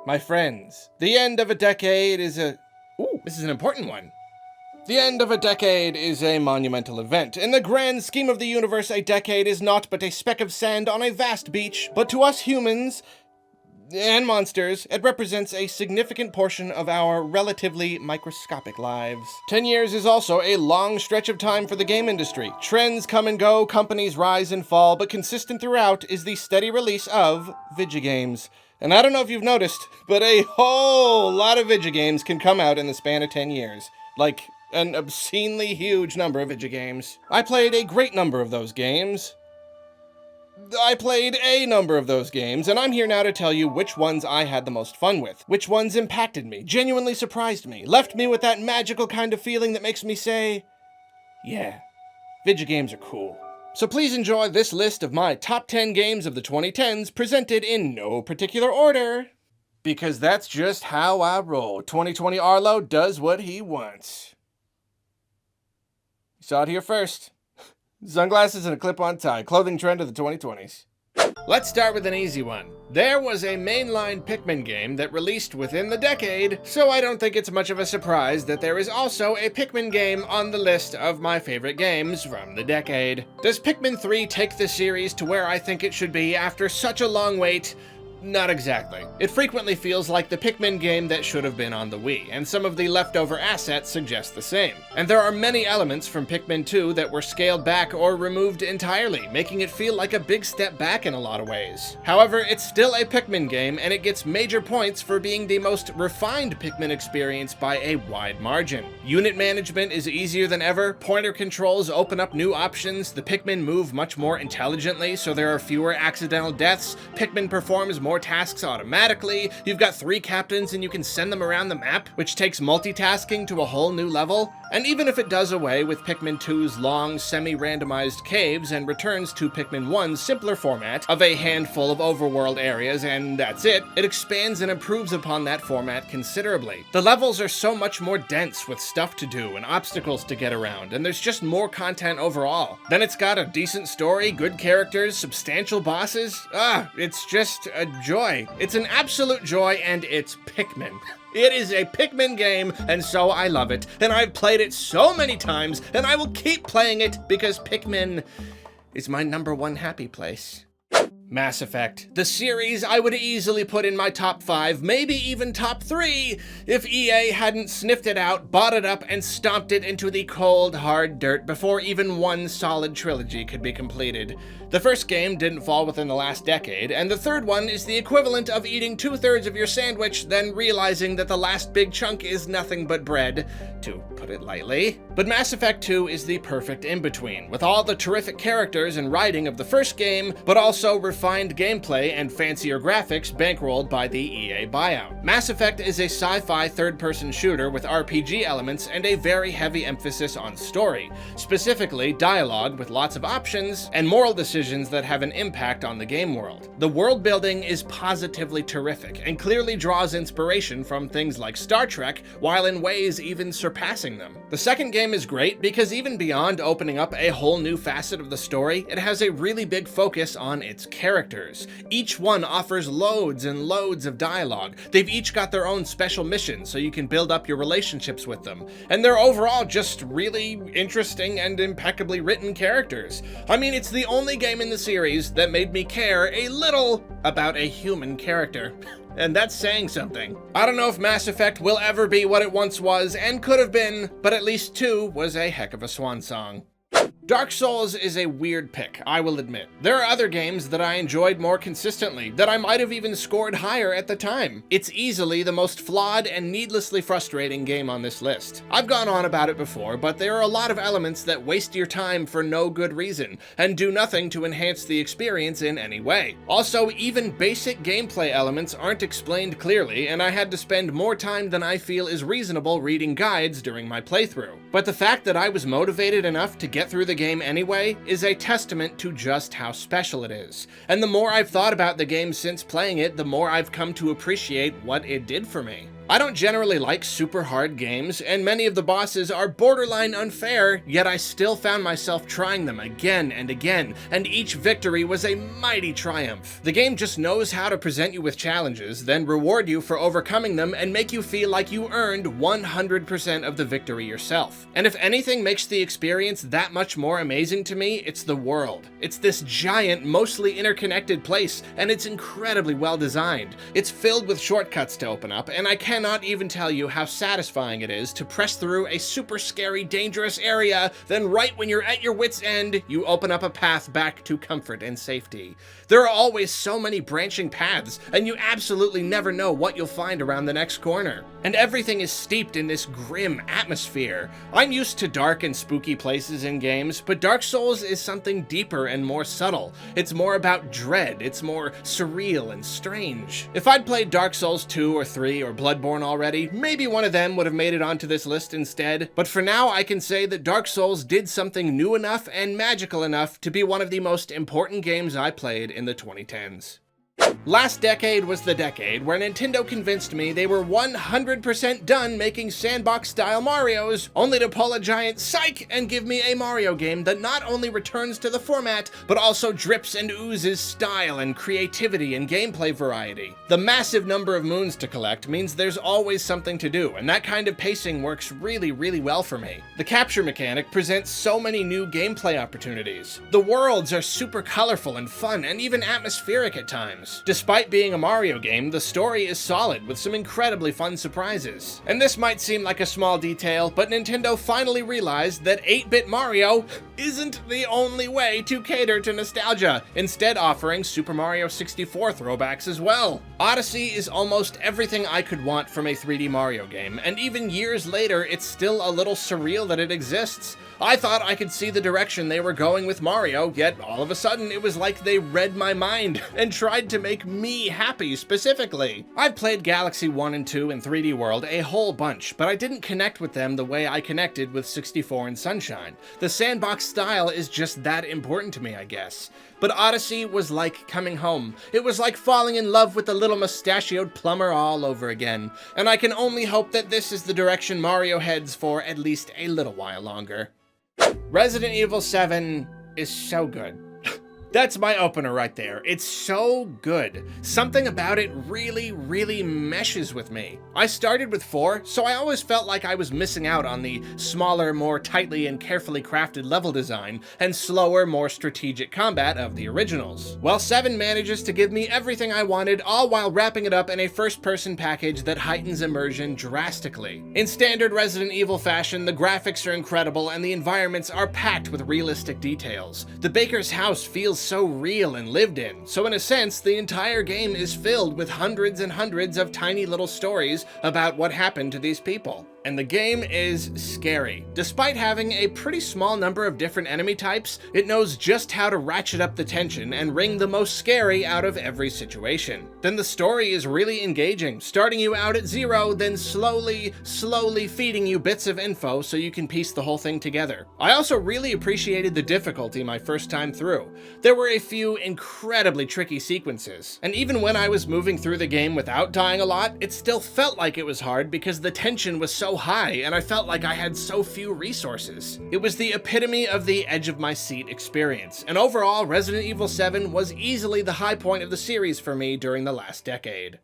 My friends, the end of a decade is a... Ooh, this is an important one. The end of a decade is a monumental event. In the grand scheme of the universe, a decade is naught but a speck of sand on a vast beach. But to us humans and monsters, it represents a significant portion of our relatively microscopic lives. 10 years is also a long stretch of time for the game industry. Trends come and go, companies rise and fall, but consistent throughout is the steady release of video games. And I don't know if you've noticed, but a whole lot of video games can come out in the span of 10 years. Like, an obscenely huge number of video games. I played a great number of those games. And I'm here now to tell you which ones I had the most fun with, which ones impacted me, genuinely surprised me, left me with that magical kind of feeling that makes me say, yeah, video games are cool. So please enjoy this list of my top 10 games of the 2010s, presented in no particular order, because that's just how I roll. 2020 Arlo does what he wants. You saw it here first. Sunglasses and a clip-on tie, clothing trend of the 2020s. Let's start with an easy one. There was a mainline Pikmin game that released within the decade, so I don't think it's much of a surprise that there is also a Pikmin game on the list of my favorite games from the decade. Does Pikmin 3 take the series to where I think it should be after such a long wait? Not exactly. It frequently feels like the Pikmin game that should have been on the Wii, and some of the leftover assets suggest the same. And there are many elements from Pikmin 2 that were scaled back or removed entirely, making it feel like a big step back in a lot of ways. However, it's still a Pikmin game, and it gets major points for being the most refined Pikmin experience by a wide margin. Unit management is easier than ever, pointer controls open up new options, the Pikmin move much more intelligently, so there are fewer accidental deaths, Pikmin performs more tasks automatically, you've got 3 captains and you can send them around the map, which takes multitasking to a whole new level. And even if it does away with Pikmin 2's long, semi-randomized caves and returns to Pikmin 1's simpler format of a handful of overworld areas and that's it, it expands and improves upon that format considerably. The levels are so much more dense with stuff to do and obstacles to get around, and there's just more content overall. Then it's got a decent story, good characters, substantial bosses. It's just a joy. It's an absolute joy, and it's Pikmin. It is a Pikmin game, and so I love it. And I've played it so many times, and I will keep playing it because Pikmin is my #1 happy place. Mass Effect. The series I would easily put in my top 5, maybe even top 3, if EA hadn't sniffed it out, bought it up, and stomped it into the cold, hard dirt before even one solid trilogy could be completed. The first game didn't fall within the last decade, and the third one is the equivalent of eating 2/3 of your sandwich, then realizing that the last big chunk is nothing but bread, to put it lightly. But Mass Effect 2 is the perfect in-between, with all the terrific characters and writing of the first game, but also refined gameplay and fancier graphics bankrolled by the EA buyout. Mass Effect is a sci-fi third-person shooter with RPG elements and a very heavy emphasis on story, specifically dialogue with lots of options and moral decisions that have an impact on the game world. The world building is positively terrific and clearly draws inspiration from things like Star Trek, while in ways even surpassing them. The second game is great because even beyond opening up a whole new facet of the story, it has a really big focus on its characters. Each one offers loads and loads of dialogue. They've each got their own special missions so you can build up your relationships with them. And they're overall just really interesting and impeccably written characters. I mean, it's the only game in the series that made me care a little about a human character. And that's saying something. I don't know if Mass Effect will ever be what it once was and could have been, but at least 2 was a heck of a swan song. Dark Souls is a weird pick, I will admit. There are other games that I enjoyed more consistently, that I might have even scored higher at the time. It's easily the most flawed and needlessly frustrating game on this list. I've gone on about it before, but there are a lot of elements that waste your time for no good reason, and do nothing to enhance the experience in any way. Also, even basic gameplay elements aren't explained clearly, and I had to spend more time than I feel is reasonable reading guides during my playthrough. But the fact that I was motivated enough to get through the game anyway is a testament to just how special it is. And the more I've thought about the game since playing it, the more I've come to appreciate what it did for me. I don't generally like super hard games, and many of the bosses are borderline unfair, yet I still found myself trying them again and again, and each victory was a mighty triumph. The game just knows how to present you with challenges, then reward you for overcoming them and make you feel like you earned 100% of the victory yourself. And if anything makes the experience that much more amazing to me, it's the world. It's this giant, mostly interconnected place, and it's incredibly well designed. It's filled with shortcuts to open up, and I cannot even tell you how satisfying it is to press through a super scary, dangerous area, then right when you're at your wit's end, you open up a path back to comfort and safety. There are always so many branching paths, and you absolutely never know what you'll find around the next corner. And everything is steeped in this grim atmosphere. I'm used to dark and spooky places in games, but Dark Souls is something deeper and more subtle. It's more about dread, it's more surreal and strange. If I'd played Dark Souls 2 or 3 or Bloodborne already, maybe one of them would have made it onto this list instead, but for now I can say that Dark Souls did something new enough and magical enough to be one of the most important games I played in the 2010s. Last decade was the decade where Nintendo convinced me they were 100% done making sandbox-style Marios, only to pull a giant psych and give me a Mario game that not only returns to the format, but also drips and oozes style and creativity and gameplay variety. The massive number of moons to collect means there's always something to do, and that kind of pacing works really, really well for me. The capture mechanic presents so many new gameplay opportunities. The worlds are super colorful and fun, and even atmospheric at times. Despite being a Mario game, the story is solid with some incredibly fun surprises. And this might seem like a small detail, but Nintendo finally realized that 8-bit Mario isn't the only way to cater to nostalgia, instead offering Super Mario 64 throwbacks as well. Odyssey is almost everything I could want from a 3D Mario game, and even years later, it's still a little surreal that it exists. I thought I could see the direction they were going with Mario, yet all of a sudden it was like they read my mind and tried to make me happy specifically. I've played Galaxy 1 and 2 and 3D World a whole bunch, but I didn't connect with them the way I connected with 64 and Sunshine. The sandbox style is just that important to me, I guess. But Odyssey was like coming home. It was like falling in love with the little mustachioed plumber all over again. And I can only hope that this is the direction Mario heads for at least a little while longer. Resident Evil 7 is so good. That's my opener right there. It's so good. Something about it really, really meshes with me. I started with 4, so I always felt like I was missing out on the smaller, more tightly and carefully crafted level design and slower, more strategic combat of the originals. While 7 manages to give me everything I wanted, all while wrapping it up in a first-person package that heightens immersion drastically. In standard Resident Evil fashion, the graphics are incredible and the environments are packed with realistic details. The baker's house feels so real and lived in, so in a sense, the entire game is filled with hundreds and hundreds of tiny little stories about what happened to these people. And the game is scary. Despite having a pretty small number of different enemy types, it knows just how to ratchet up the tension and wring the most scary out of every situation. Then the story is really engaging, starting you out at 0, then slowly feeding you bits of info so you can piece the whole thing together. I also really appreciated the difficulty my first time through. There were a few incredibly tricky sequences, and even when I was moving through the game without dying a lot, it still felt like it was hard because the tension was so high and I felt like I had so few resources. It was the epitome of the edge of my seat experience, and overall Resident Evil 7 was easily the high point of the series for me during the last decade.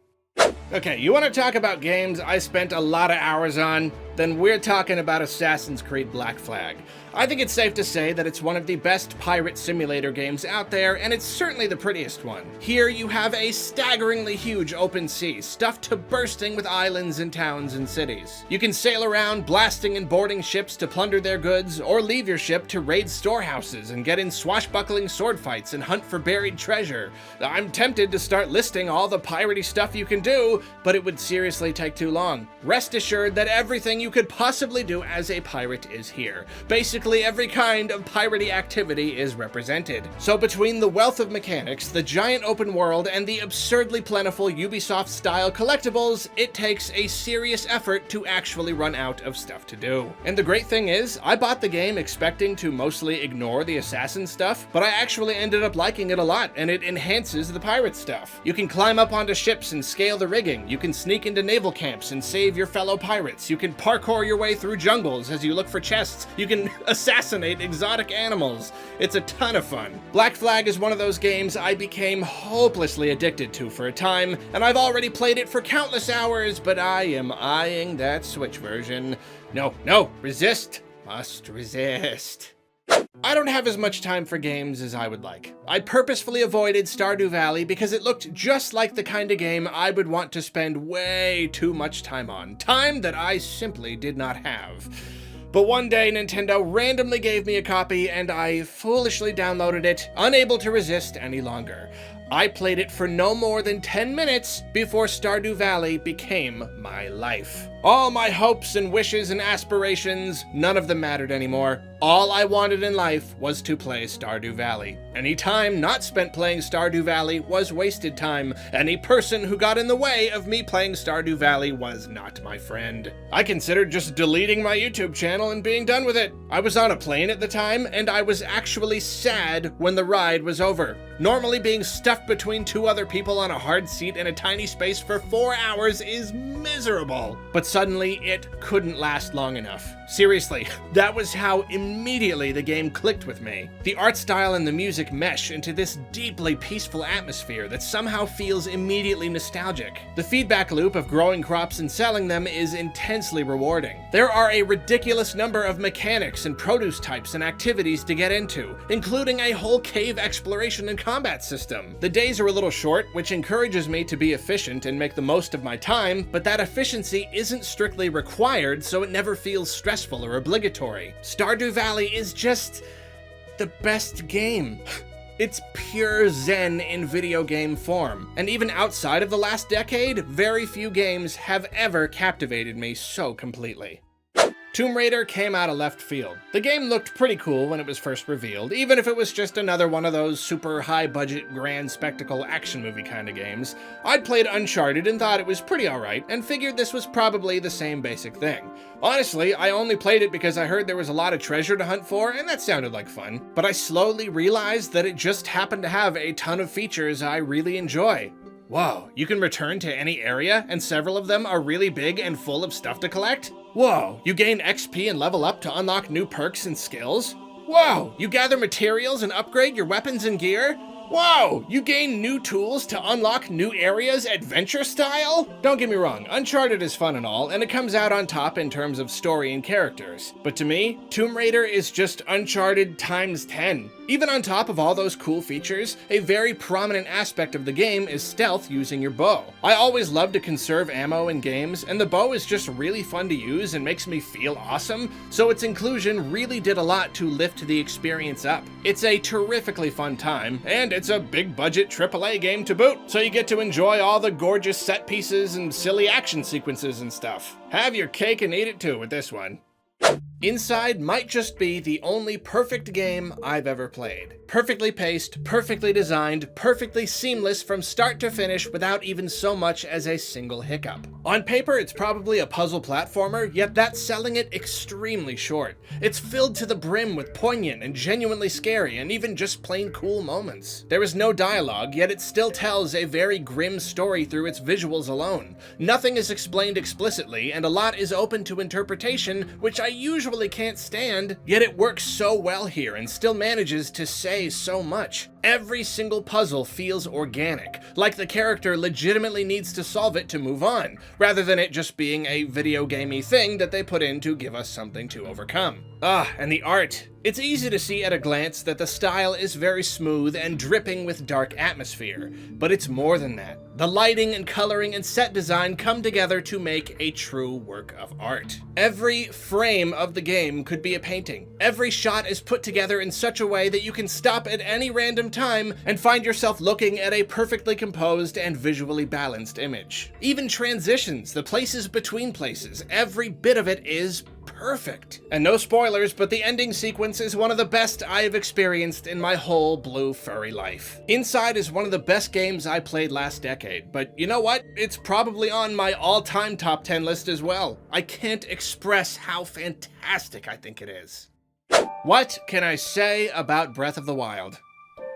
Okay, you want to talk about games I spent a lot of hours on? Then we're talking about Assassin's Creed Black Flag. I think it's safe to say that it's one of the best pirate simulator games out there, and it's certainly the prettiest one. Here you have a staggeringly huge open sea, stuffed to bursting with islands and towns and cities. You can sail around blasting and boarding ships to plunder their goods, or leave your ship to raid storehouses and get in swashbuckling sword fights and hunt for buried treasure. I'm tempted to start listing all the piratey stuff you can do, but it would seriously take too long. Rest assured that everything you you could possibly do as a pirate is here. Basically, every kind of piratey activity is represented. So between the wealth of mechanics, the giant open world, and the absurdly plentiful Ubisoft-style collectibles, it takes a serious effort to actually run out of stuff to do. And the great thing is, I bought the game expecting to mostly ignore the assassin stuff, but I actually ended up liking it a lot, and it enhances the pirate stuff. You can climb up onto ships and scale the rigging. You can sneak into naval camps and save your fellow pirates. You can parkour your way through jungles as you look for chests. You can assassinate exotic animals. It's a ton of fun. Black Flag is one of those games I became hopelessly addicted to for a time, and I've already played it for countless hours, but I am eyeing that Switch version. No, resist. Must resist. I don't have as much time for games as I would like. I purposefully avoided Stardew Valley because it looked just like the kind of game I would want to spend way too much time on. Time that I simply did not have. But one day, Nintendo randomly gave me a copy, and I foolishly downloaded it, unable to resist any longer. I played it for no more than 10 minutes before Stardew Valley became my life. All my hopes and wishes and aspirations, none of them mattered anymore. All I wanted in life was to play Stardew Valley. Any time not spent playing Stardew Valley was wasted time. Any person who got in the way of me playing Stardew Valley was not my friend. I considered just deleting my YouTube channel and being done with it. I was on a plane at the time, and I was actually sad when the ride was over. Normally being stuffed between two other people on a hard seat in a tiny space for 4 hours is miserable. But suddenly, it couldn't last long enough. Seriously, that was how immediately the game clicked with me. The art style and the music mesh into this deeply peaceful atmosphere that somehow feels immediately nostalgic. The feedback loop of growing crops and selling them is intensely rewarding. There are a ridiculous number of mechanics and produce types and activities to get into, including a whole cave exploration and combat system. The days are a little short, which encourages me to be efficient and make the most of my time, but that efficiency isn't strictly required, so it never feels stressful or obligatory. Stardew Valley is just the best game. It's pure zen in video game form, and even outside of the last decade, very few games have ever captivated me so completely. Tomb Raider came out of left field. The game looked pretty cool when it was first revealed, even if it was just another one of those super high-budget, grand spectacle action movie kind of games. I'd played Uncharted and thought it was pretty alright, and figured this was probably the same basic thing. Honestly, I only played it because I heard there was a lot of treasure to hunt for, and that sounded like fun. But I slowly realized that it just happened to have a ton of features I really enjoy. Whoa, you can return to any area, and several of them are really big and full of stuff to collect? Whoa, you gain XP and level up to unlock new perks and skills? Whoa, you gather materials and upgrade your weapons and gear? Whoa, you gain new tools to unlock new areas adventure style? Don't get me wrong, Uncharted is fun and all, and it comes out on top in terms of story and characters. But to me, Tomb Raider is just Uncharted times 10. Even on top of all those cool features, a very prominent aspect of the game is stealth using your bow. I always love to conserve ammo in games, and the bow is just really fun to use and makes me feel awesome, so its inclusion really did a lot to lift the experience up. It's a terrifically fun time, and it's a big budget AAA game to boot, so you get to enjoy all the gorgeous set pieces and silly action sequences and stuff. Have your cake and eat it too with this one. Inside might just be the only perfect game I've ever played. Perfectly paced, perfectly designed, perfectly seamless from start to finish without even so much as a single hiccup. On paper, it's probably a puzzle platformer, yet that's selling it extremely short. It's filled to the brim with poignant and genuinely scary and even just plain cool moments. There is no dialogue, yet it still tells a very grim story through its visuals alone. Nothing is explained explicitly, and a lot is open to interpretation, which I usually can't stand, yet it works so well here and still manages to say so much. Every single puzzle feels organic, like the character legitimately needs to solve it to move on, rather than it just being a video gamey thing that they put in to give us something to overcome. And the art. It's easy to see at a glance that the style is very smooth and dripping with dark atmosphere, but it's more than that. The lighting and coloring and set design come together to make a true work of art. Every frame of the game could be a painting. Every shot is put together in such a way that you can stop at any random time and find yourself looking at a perfectly composed and visually balanced image. Even transitions, the places between places, every bit of it is perfect. And no spoilers, but the ending sequence is one of the best I have experienced in my whole blue furry life. Inside is one of the best games I played last decade, but you know what? It's probably on my all-time top 10 list as well. I can't express how fantastic I think it is. What can I say about Breath of the Wild?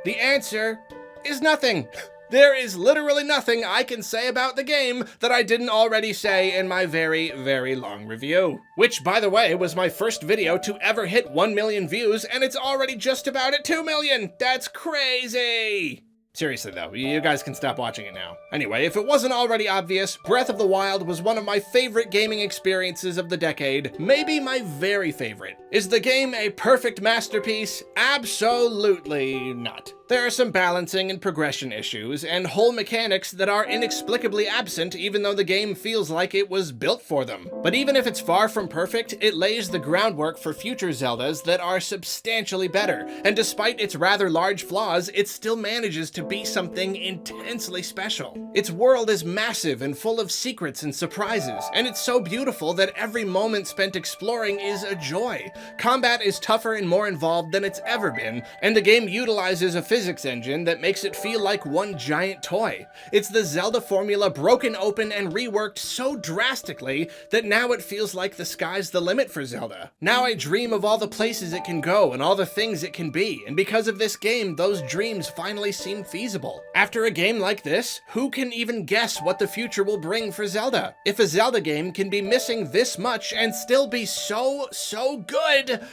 The answer is nothing. There is literally nothing I can say about the game that I didn't already say in my very, very long review. Which, by the way, was my first video to ever hit 1 million views, and it's already just about at 2 million! That's crazy! Seriously though, you guys can stop watching it now. Anyway, if it wasn't already obvious, Breath of the Wild was one of my favorite gaming experiences of the decade, maybe my very favorite. Is the game a perfect masterpiece? Absolutely not. There are some balancing and progression issues, and whole mechanics that are inexplicably absent even though the game feels like it was built for them. But even if it's far from perfect, it lays the groundwork for future Zeldas that are substantially better, and despite its rather large flaws, it still manages to be something intensely special. Its world is massive and full of secrets and surprises, and it's so beautiful that every moment spent exploring is a joy. Combat is tougher and more involved than it's ever been, and the game utilizes a physics engine that makes it feel like one giant toy. It's the Zelda formula broken open and reworked so drastically that now it feels like the sky's the limit for Zelda. Now I dream of all the places it can go and all the things it can be, and because of this game, those dreams finally seem feasible. After a game like this, who can even guess what the future will bring for Zelda? If a Zelda game can be missing this much and still be so good,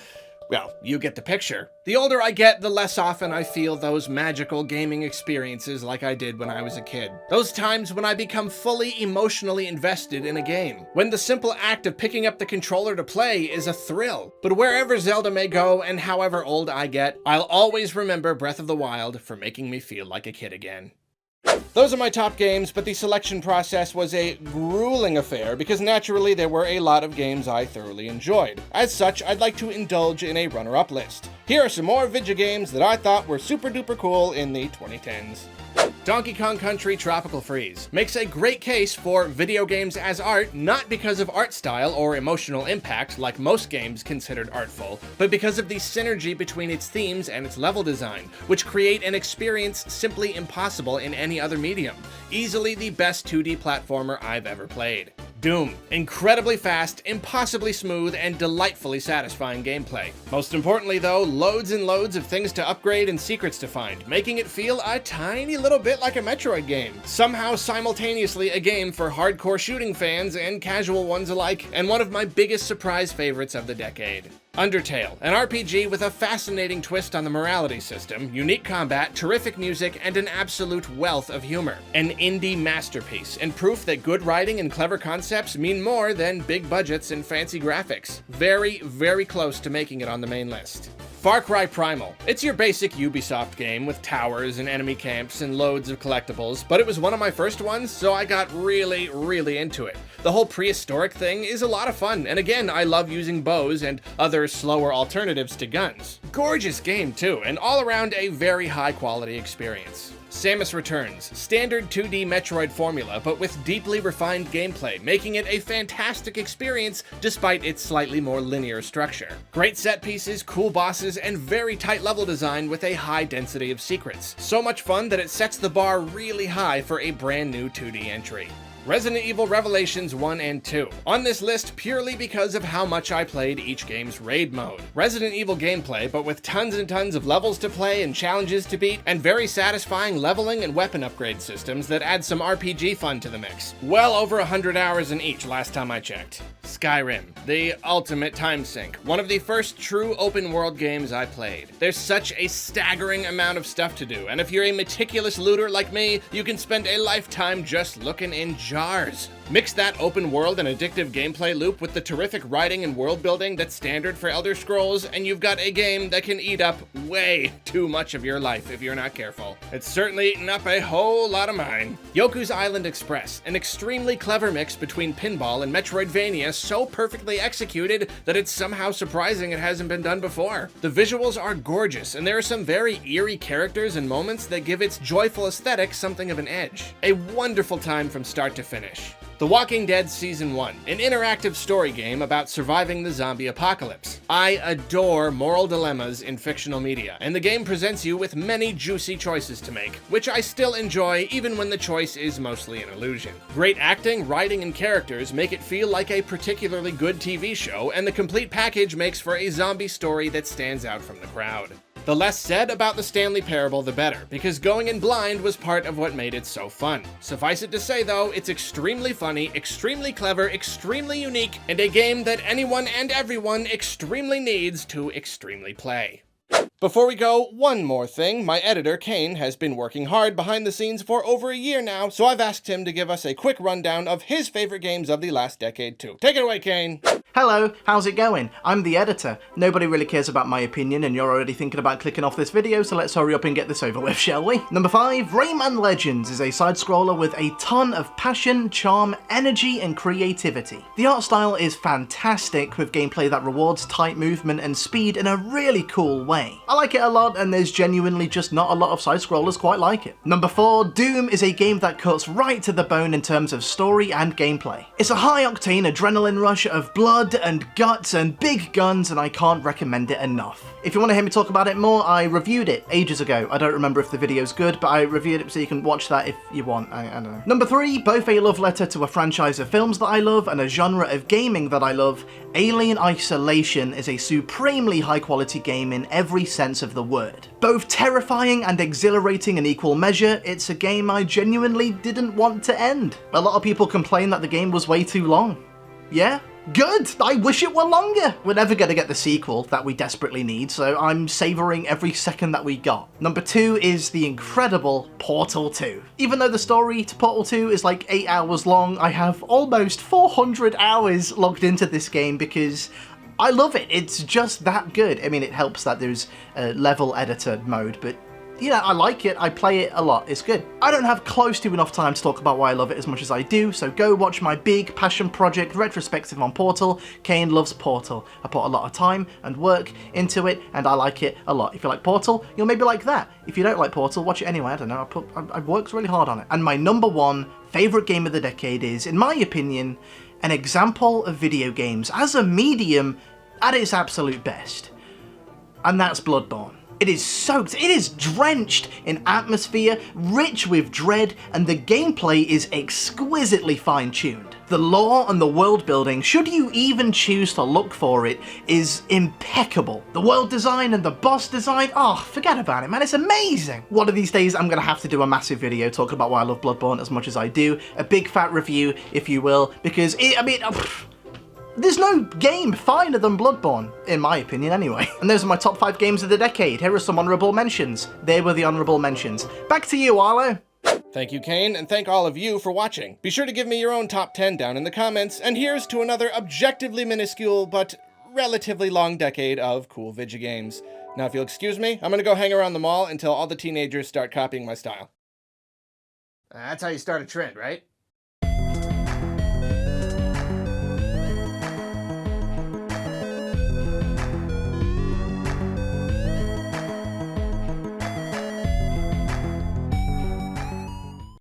well, you get the picture. The older I get, the less often I feel those magical gaming experiences like I did when I was a kid. Those times when I become fully emotionally invested in a game. When the simple act of picking up the controller to play is a thrill. But wherever Zelda may go and however old I get, I'll always remember Breath of the Wild for making me feel like a kid again. Those are my top games, but the selection process was a grueling affair because naturally there were a lot of games I thoroughly enjoyed. As such, I'd like to indulge in a runner-up list. Here are some more video games that I thought were super duper cool in the 2010s. Donkey Kong Country Tropical Freeze makes a great case for video games as art, not because of art style or emotional impact like most games considered artful, but because of the synergy between its themes and its level design, which create an experience simply impossible in any other medium. Easily the best 2D platformer I've ever played. Doom. Incredibly fast, impossibly smooth, and delightfully satisfying gameplay. Most importantly though, loads and loads of things to upgrade and secrets to find, making it feel a tiny little bit like a Metroid game. Somehow simultaneously a game for hardcore shooting fans and casual ones alike, and one of my biggest surprise favorites of the decade. Undertale, an RPG with a fascinating twist on the morality system, unique combat, terrific music, and an absolute wealth of humor. An indie masterpiece, and proof that good writing and clever concepts mean more than big budgets and fancy graphics. Very, very close to making it on the main list. Far Cry Primal. It's your basic Ubisoft game with towers and enemy camps and loads of collectibles, but it was one of my first ones, so I got really into it. The whole prehistoric thing is a lot of fun, and again, I love using bows and other slower alternatives to guns. Gorgeous game too, and all around a very high quality experience. Samus Returns, standard 2D Metroid formula, but with deeply refined gameplay, making it a fantastic experience despite its slightly more linear structure. Great set pieces, cool bosses, and very tight level design with a high density of secrets. So much fun that it sets the bar really high for a brand new 2D entry. Resident Evil Revelations 1 and 2. On this list purely because of how much I played each game's raid mode. Resident Evil gameplay, but with tons and tons of levels to play and challenges to beat, and very satisfying leveling and weapon upgrade systems that add some RPG fun to the mix. Well over 100 hours in each last time I checked. Skyrim, the ultimate time sink. One of the first true open world games I played. There's such a staggering amount of stuff to do, and if you're a meticulous looter like me, you can spend a lifetime just looking in jars. Mix that open world and addictive gameplay loop with the terrific writing and world building that's standard for Elder Scrolls, and you've got a game that can eat up way too much of your life if you're not careful. It's certainly eaten up a whole lot of mine. Yoku's Island Express, an extremely clever mix between pinball and Metroidvania, so perfectly executed that it's somehow surprising it hasn't been done before. The visuals are gorgeous, and there are some very eerie characters and moments that give its joyful aesthetic something of an edge. A wonderful time from start to finish. The Walking Dead Season 1, an interactive story game about surviving the zombie apocalypse. I adore moral dilemmas in fictional media, and the game presents you with many juicy choices to make, which I still enjoy even when the choice is mostly an illusion. Great acting, writing, and characters make it feel like a particularly good TV show, and the complete package makes for a zombie story that stands out from the crowd. The less said about the Stanley Parable, the better, because going in blind was part of what made it so fun. Suffice it to say, though, it's extremely funny, extremely clever, extremely unique, and a game that anyone and everyone extremely needs to extremely play. Before we go, one more thing. My editor, Kane, has been working hard behind the scenes for over a year now, so I've asked him to give us a quick rundown of his favorite games of the last decade too. Take it away, Kane! Hello, how's it going? I'm the editor. Nobody really cares about my opinion and you're already thinking about clicking off this video, so let's hurry up and get this over with, shall we? Number 5, Rayman Legends is a side-scroller with a ton of passion, charm, energy, and creativity. The art style is fantastic, with gameplay that rewards tight movement and speed in a really cool way. I like it a lot, and there's genuinely just not a lot of side-scrollers quite like it. Number 4, Doom is a game that cuts right to the bone in terms of story and gameplay. It's a high-octane adrenaline rush of blood and guts and big guns, and I can't recommend it enough. If you want to hear me talk about it more, I reviewed it ages ago. I don't remember if the video's good, but I reviewed it so you can watch that if you want. I don't know. Number 3, both a love letter to a franchise of films that I love and a genre of gaming that I love, Alien Isolation is a supremely high-quality game in every sense of the word. Both terrifying and exhilarating in equal measure, it's a game I genuinely didn't want to end. A lot of people complain that the game was way too long. Yeah? Good! I wish it were longer! We're never going to get the sequel that we desperately need, so I'm savouring every second that we got. Number 2 is the incredible Portal 2. Even though the story to Portal 2 is like 8 hours long, I have almost 400 hours logged into this game because I love it. It's just that good. I mean, it helps that there's a level editor mode, but you know, I like it, I play it a lot, it's good. I don't have close to enough time to talk about why I love it as much as I do, so go watch my big passion project retrospective on Portal. Kane loves Portal. I put a lot of time and work into it, and I like it a lot. If you like Portal, you'll maybe like that. If you don't like Portal, watch it anyway, I don't know, I've worked really hard on it. And my number 1 favourite game of the decade is, in my opinion, an example of video games as a medium at its absolute best. And that's Bloodborne. It is soaked, it is drenched in atmosphere, rich with dread, and the gameplay is exquisitely fine-tuned. The lore and the world building, should you even choose to look for it, is impeccable. The world design and the boss design, oh, forget about it, man, it's amazing. One of these days I'm gonna have to do a massive video talking about why I love Bloodborne as much as I do. A big fat review, if you will, because there's no game finer than Bloodborne, in my opinion anyway. And those are my top 5 games of the decade. Here are some honourable mentions. They were the honourable mentions. Back to you, Arlo. Thank you, Kane, and thank all of you for watching. Be sure to give me your own top 10 down in the comments, and here's to another objectively minuscule but relatively long decade of cool video games. Now, if you'll excuse me, I'm gonna go hang around the mall until all the teenagers start copying my style. That's how you start a trend, right?